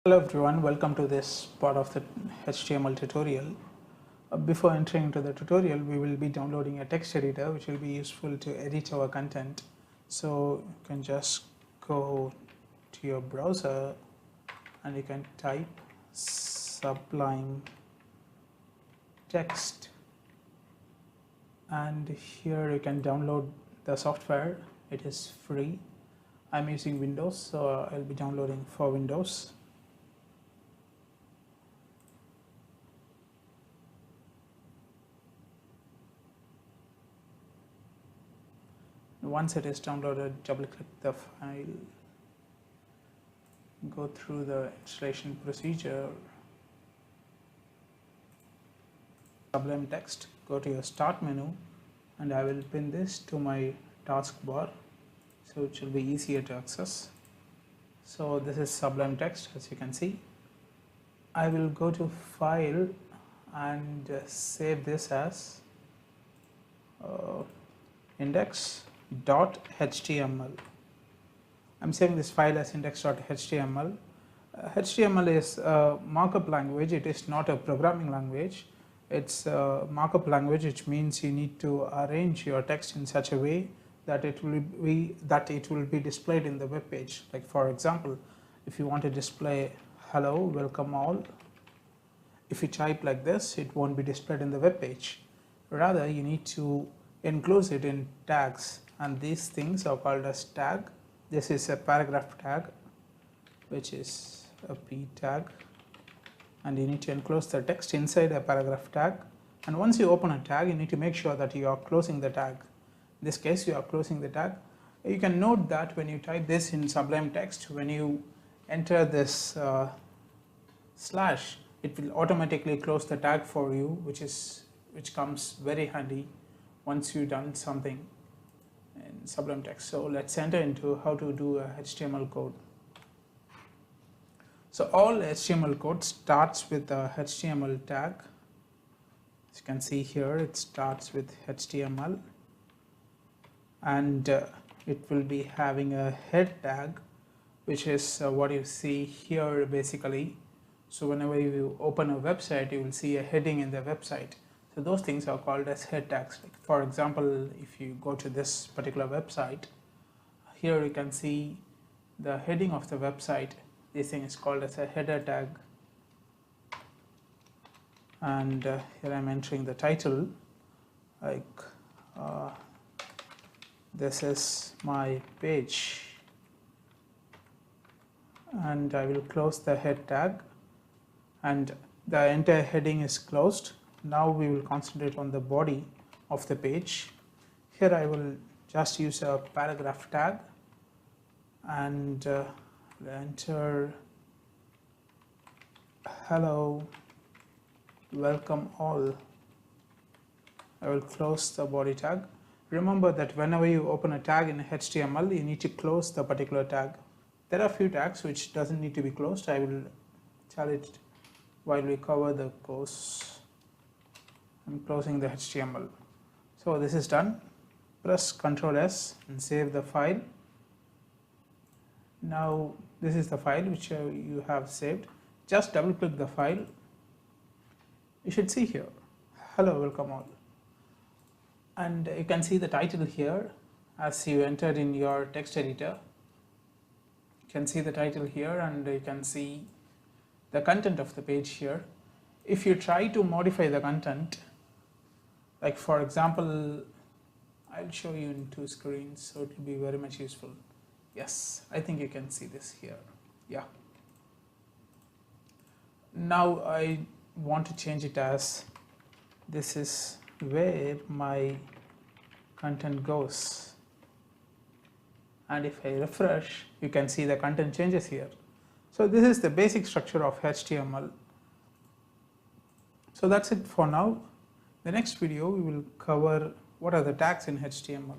Hello everyone, welcome to this part of the HTML tutorial. Before entering into the tutorial, we will be downloading a text editor which will be useful to edit our content. So you can just go to your browser and you can type Sublime Text, and here you can download the software. It is free. I'm using Windows, so I'll be downloading for Windows. Once it is downloaded, double click the file, go through the installation procedure, Sublime Text, go to your start menu, and I will pin this to my taskbar so it will be easier to access. So this is Sublime Text, as you can see. I will go to file and save this as index.html. I'm saving this file as index.html. HTML is a markup language. It is not a programming language. It's a markup language, which means you need to arrange your text in such a way that it will be displayed in the web page. Like for example, if you want to display hello, welcome all, if you type like this, it won't be displayed in the web page. Rather, you need to enclose it in tags, and these things are called as tag. This is a paragraph tag, which is a p tag, and you need to enclose the text inside a paragraph tag. And once you open a tag, you need to make sure that you are closing the tag. In this case, you are closing the tag. You can note that when you type this in Sublime Text, when you enter this slash, it will automatically close the tag for you, which comes very handy once you've done something in Sublime Text. So let's enter into how to do a HTML code. So all HTML code starts with a HTML tag. As you can see here, it starts with HTML, and it will be having a head tag, which is what you see here basically. So whenever you open a website, you will see a heading in the website. So those things are called as head tags. Like for example, if you go to this particular website, here you can see the heading of the website. This thing is called as a header tag. And here I'm entering the title, like this is my page, and I will close the head tag, and the entire heading is closed. Now we will concentrate on the body of the page. Here I will just use a paragraph tag and enter hello, welcome all. I will close the body tag. Remember that whenever you open a tag in HTML, you need to close the particular tag. There are a few tags which doesn't need to be closed. I will tell it while we cover the course. I'm closing the HTML. So this is done. Press Ctrl S and save the file. Now this is the file which you have saved. Just double click the file. You should see here, hello, welcome all. And you can see the title here as you entered in your text editor. You can see the title here, and you can see the content of the page here. If you try to modify the content, like for example, I'll show you in two screens, so it will be very much useful. Yes, I think you can see this here. Yeah. Now I want to change it as this is where my content goes. And if I refresh, you can see the content changes here. So this is the basic structure of HTML. So that's it for now. The next video we will cover what are the tags in HTML.